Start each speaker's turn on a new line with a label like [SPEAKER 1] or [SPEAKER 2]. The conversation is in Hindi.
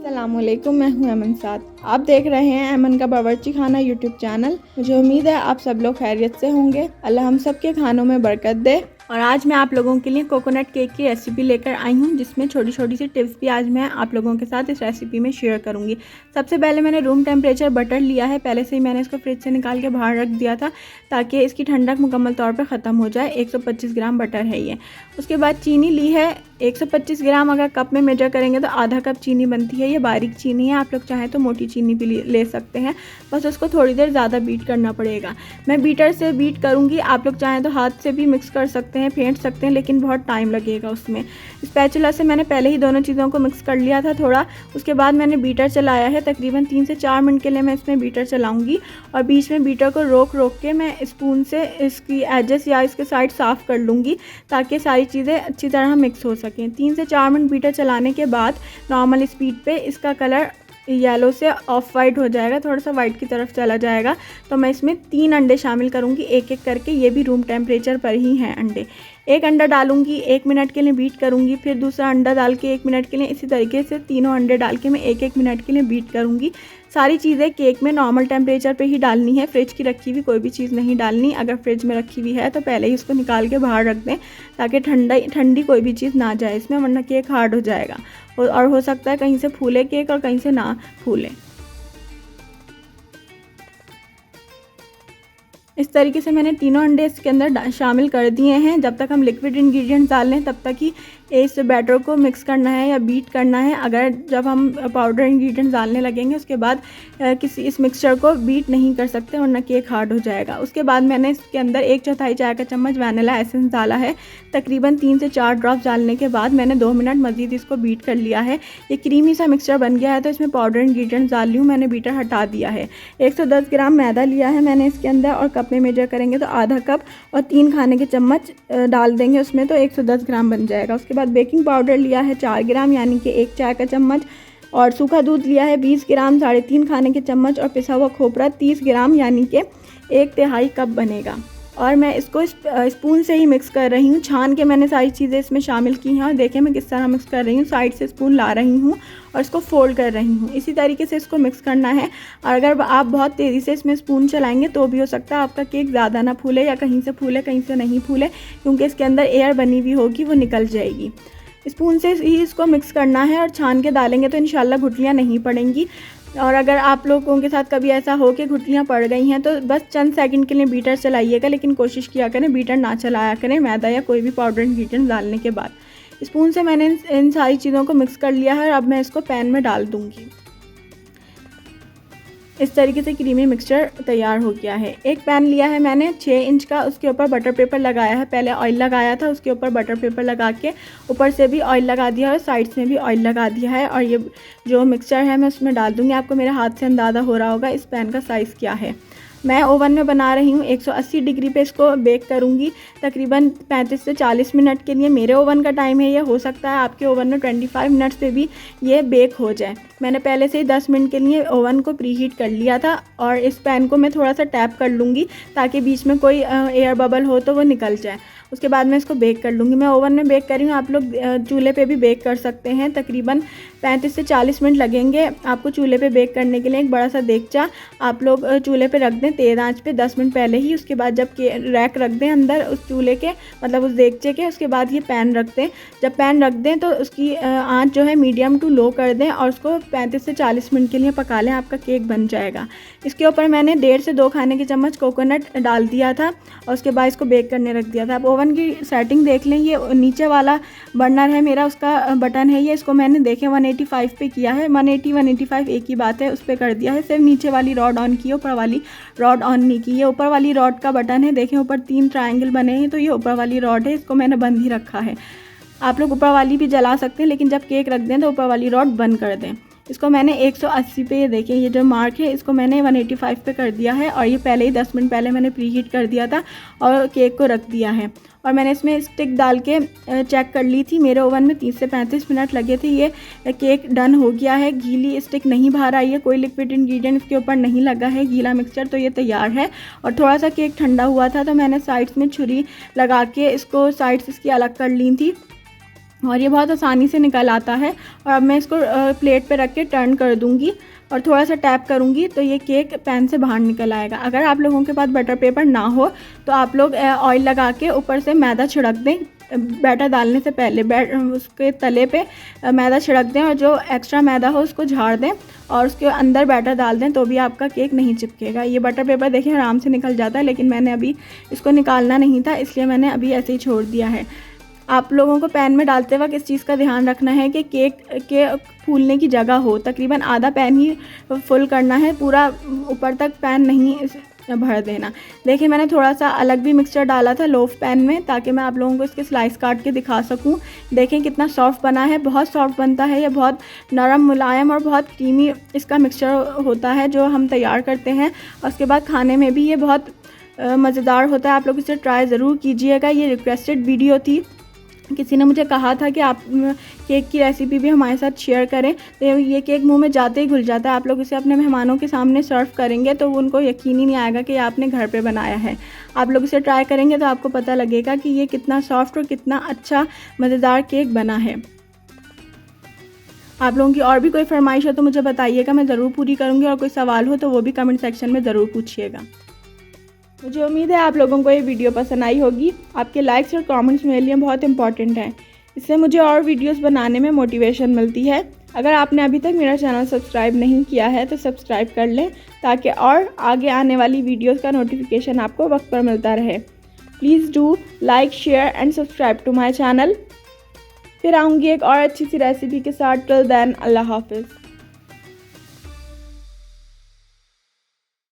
[SPEAKER 1] अस्सलामुअलैकुम, मैं हूं अमन साद। आप देख रहे हैं अमन का बावर्ची खाना यूट्यूब चैनल। मुझे उम्मीद है आप सब लोग खैरियत से होंगे। अल्लाह हम सब के खानों में बरकत दे। और आज मैं आप लोगों के लिए कोकोनट केक की रेसिपी लेकर आई हूं, जिसमें छोटी छोटी सी टिप्स भी आज मैं आप लोगों के साथ इस रेसिपी में शेयर करूंगी। सबसे पहले मैंने रूम टेम्परेचर बटर लिया है। पहले से ही मैंने इसको फ्रिज से निकाल के बाहर रख दिया था ताकि इसकी ठंडक मुकम्मल तौर पर ख़त्म हो जाए। 125 ग्राम बटर है ये। उसके बाद चीनी ली है 125 ग्राम। अगर कप में मेजर करेंगे तो आधा कप चीनी बनती है। ये बारीक चीनी है, आप लोग चाहें तो मोटी चीनी भी ले सकते हैं। बस उसको थोड़ी देर ज़्यादा बीट करना पड़ेगा। मैं बीटर से बीट करूँगी, आप लोग चाहें तो हाथ से भी मिक्स कर सकते हैं, फेंट सकते हैं, लेकिन बहुत टाइम लगेगा उसमें। स्पैचुला से मैंने पहले ही दोनों चीज़ों को मिक्स कर लिया था थोड़ा। उसके बाद मैंने बीटर चलाया है। तकरीबन 3 से 4 मिनट के लिए मैं इसमें बीटर चलाऊँगी और बीच में बीटर को रोक रोक के मैं स्पून से इसकी एजेस या इसके साइड साफ़ कर लूँगी ताकि सारी चीज़ें अच्छी तरह मिक्स हो सकें। 3 से 4 मिनट बीटर चलाने के बाद नॉर्मल स्पीड पे इसका कलर येलो से ऑफ वाइट हो जाएगा, थोड़ा सा वाइट की तरफ चला जाएगा। तो मैं इसमें 3 अंडे शामिल करूँगी एक एक करके। ये भी रूम टेम्परेचर पर ही हैं अंडे। एक अंडा डालूंगी, 1 मिनट के लिए बीट करूँगी, फिर दूसरा अंडा डाल के 1 मिनट के लिए, इसी तरीके से तीनों अंडे डाल के मैं 1-1 मिनट के लिए बीट करूँगी। सारी चीज़ें केक में नॉर्मल टेम्परेचर पे ही डालनी है। फ्रिज की रखी हुई कोई भी चीज़ नहीं डालनी। अगर फ्रिज में रखी हुई है तो पहले ही उसको निकाल के बाहर रख दें ताकि ठंडी कोई भी चीज़ ना जाए इसमें, वरना केक हार्ड हो जाएगा और हो सकता है कहीं से फूले केक और कहीं से ना फूले। इस तरीके से मैंने तीनों अंडे इसके अंदर शामिल कर दिए हैं। जब तक हम लिक्विड इंग्रेडिएंट्स डाल लें तब तक ही इस बैटर को मिक्स करना है या बीट करना है। अगर जब हम पाउडर इंग्रेडिएंट्स डालने लगेंगे उसके बाद इस मिक्सचर को बीट नहीं कर सकते वरना केक हार्ड हो जाएगा। उसके बाद मैंने इसके अंदर 1/4 चाय का चम्मच वैनिला एसेंस डाला है। तकरीबन 3 से 4 ड्रॉप्स डालने के बाद मैंने 2 मिनट मज़ीद इसको बीट कर लिया है। ये क्रीमी सा मिक्सचर बन गया है। तो इसमें पाउडर इंग्रेडिएंट्स डाल रही हूँ, मैंने बीटर हटा दिया है। 110 ग्राम मैदा लिया है मैंने इसके अंदर, और कप में मेजर करेंगे तो आधा कप और 3 खाने के चम्मच डाल देंगे उसमें, तो 110 ग्राम बन जाएगा। उसके बाद बेकिंग पाउडर लिया है 4 ग्राम यानी कि 1 चाय का चम्मच, और सूखा दूध लिया है 20 ग्राम 3.5 खाने के चम्मच, और पिसा हुआ खोपरा 30 ग्राम यानी कि 1/3 कप बनेगा। और मैं इसको स्पून से ही मिक्स कर रही हूँ। छान के मैंने सारी चीज़ें इसमें शामिल की हैं और देखें मैं किस तरह मिक्स कर रही हूँ। साइड से स्पून ला रही हूँ और इसको फोल्ड कर रही हूँ। इसी तरीके से इसको मिक्स करना है। और अगर आप बहुत तेज़ी से इसमें स्पून चलाएंगे तो भी हो सकता है आपका केक ज़्यादा ना फूले, या कहीं से फूले कहीं से नहीं फूले, क्योंकि इसके अंदर एयर बनी हुई होगी, वो निकल जाएगी। स्पून से ही इसको मिक्स करना है और छान के डालेंगे तो इंशाल्लाह गुठलियाँ नहीं पड़ेंगी। और अगर आप लोगों के साथ कभी ऐसा हो कि गुठलियाँ पड़ गई हैं तो बस चंद सेकंड के लिए बीटर चलाइएगा, लेकिन कोशिश किया करें बीटर ना चलाया करें मैदा या कोई भी पाउडर इंग्रेडिएंट डालने के बाद। स्पून से मैंने इन सारी चीज़ों को मिक्स कर लिया है और अब मैं इसको पैन में डाल दूँगी। इस तरीके से क्रीमी मिक्सचर तैयार हो गया है। एक पैन लिया है मैंने 6 इंच का, उसके ऊपर बटर पेपर लगाया है। पहले ऑयल लगाया था, उसके ऊपर बटर पेपर लगा के ऊपर से भी ऑयल लगा दिया है और साइड्स में भी ऑयल लगा दिया है। और ये जो मिक्सचर है मैं उसमें डाल दूँगी। आपको मेरे हाथ से अंदाज़ा हो रहा होगा इस पैन का साइज़ क्या है। मैं ओवन में बना रही हूँ। 180 डिग्री पे इसको बेक करूँगी तकरीबन 35 से 40 मिनट के लिए। मेरे ओवन का टाइम है ये, हो सकता है आपके ओवन में 25 मिनट से भी ये बेक हो जाए। मैंने पहले से ही 10 मिनट के लिए ओवन को प्रीहीट कर लिया था। और इस पैन को मैं थोड़ा सा टैप कर लूँगी ताकि बीच में कोई एयर बबल हो तो वो निकल जाए। उसके बाद मैं इसको बेक कर लूँगी। मैं ओवन में बेक कर रही हूँ, आप लोग चूल्हे पे भी बेक कर सकते हैं। तकरीबन 35 से 40 मिनट लगेंगे आपको चूल्हे पे बेक करने के लिए। एक बड़ा सा देगचा आप लोग चूल्हे पे रख दें तेज़ आंच पे 10 मिनट पहले ही। उसके बाद जब रैक रख दें अंदर उस चूल्हे के, मतलब उस देगचे के, उसके बाद ये पैन रख दें। जब पैन रख दें तो उसकी आँच जो है मीडियम टू लो कर दें और उसको 35 से 40 मिनट के लिए पका लें, आपका केक बन जाएगा। इसके ऊपर मैंने 1.5 से 2 खाने के चम्मच कोकोनट डाल दिया था और उसके बाद इसको बेक करने रख दिया था। अब ओवन की सेटिंग देख लें। ये नीचे वाला बर्नर है मेरा, उसका बटन है ये, इसको मैंने देखें 185 पे किया है। 180-185 एक ही बात है, उस पर कर दिया है। सिर्फ नीचे वाली रॉड ऑन की है, ऊपर वाली रॉड ऑन नहीं की है। ऊपर वाली रॉड का बटन है, देखें ऊपर 3 ट्रायंगल बने हैं, तो ये ऊपर वाली रॉड है, इसको मैंने बंद ही रखा है। आप लोग ऊपर वाली भी जला सकते हैं, लेकिन जब केक रख दें तो ऊपर वाली रॉड बंद कर दें। इसको मैंने 180 पे, ये देखें ये जो मार्क है इसको मैंने 185 पे कर दिया है। और ये पहले ही 10 मिनट पहले मैंने प्री हीट कर दिया था और केक को रख दिया है। और मैंने इसमें स्टिक डाल के चेक कर ली थी। मेरे ओवन में 30 से 35 मिनट लगे थे। ये केक डन हो गया है। गीली स्टिक नहीं बाहर आई है, कोई लिक्विड इंग्रेडिएंट इसके ऊपर नहीं लगा है, गीला मिक्सचर, तो ये तैयार है। और थोड़ा सा केक ठंडा हुआ था तो मैंने साइड्स में छुरी लगा के इसको साइड्स इसकी अलग कर ली थी और ये बहुत आसानी से निकल आता है। और अब मैं इसको प्लेट पे रख के टर्न कर दूँगी और थोड़ा सा टैप करूँगी तो ये केक पैन से बाहर निकल आएगा। अगर आप लोगों के पास बटर पेपर ना हो तो आप लोग ऑयल लगा के ऊपर से मैदा छिड़क दें। बैटर डालने से पहले उसके तले पे मैदा छिड़क दें और जो एक्स्ट्रा मैदा हो उसको झाड़ दें और उसके अंदर बैटर डाल दें, तो भी आपका केक नहीं चिपकेगा। ये बटर पेपर देखिए आराम से निकल जाता है, लेकिन मैंने अभी इसको निकालना नहीं था, इसलिए मैंने अभी ऐसे ही छोड़ दिया है। आप लोगों को पैन में डालते वक्त इस चीज़ का ध्यान रखना है कि केक के फूलने की जगह हो। तकरीबन आधा पैन ही फुल करना है, पूरा ऊपर तक पैन नहीं भर देना। देखिए मैंने थोड़ा सा अलग भी मिक्सचर डाला था लोफ पैन में, ताकि मैं आप लोगों को इसके स्लाइस काट के दिखा सकूं। देखें कितना सॉफ्ट बना है, बहुत सॉफ्ट बनता है। ये बहुत नरम मुलायम और बहुत क्रीमी इसका मिक्सचर होता है जो हम तैयार करते हैं। और उसके बाद खाने में भी ये बहुत मज़ेदार होता है। आप लोग इसे ट्राई ज़रूर कीजिएगा। ये रिक्वेस्टेड वीडियो थी, किसी ने मुझे कहा था कि आप केक की रेसिपी भी हमारे साथ शेयर करें, तो ये केक मुंह में जाते ही घुल जाता है। आप लोग इसे अपने मेहमानों के सामने सर्व करेंगे तो उनको यकीन ही नहीं आएगा कि आपने घर पे बनाया है। आप लोग इसे ट्राई करेंगे तो आपको पता लगेगा कि ये कितना सॉफ्ट और कितना अच्छा मज़ेदार केक बना है। आप लोगों की और भी कोई फरमाइश हो तो मुझे बताइएगा, मैं ज़रूर पूरी करूँगी। और कोई सवाल हो तो वो भी कमेंट सेक्शन में ज़रूर पूछिएगा। मुझे उम्मीद है आप लोगों को ये वीडियो पसंद आई होगी। आपके लाइक्स और कमेंट्स मेरे लिए बहुत इंपॉर्टेंट हैं, इससे मुझे और वीडियोस बनाने में मोटिवेशन मिलती है। अगर आपने अभी तक मेरा चैनल सब्सक्राइब नहीं किया है तो सब्सक्राइब कर लें, ताकि और आगे आने वाली वीडियोस का नोटिफिकेशन आपको वक्त पर मिलता रहे। Please do like, share and subscribe to my channel. फिर आऊँगी एक और अच्छी सी रेसिपी के साथ। टिल देन, अल्लाह हाफिज़।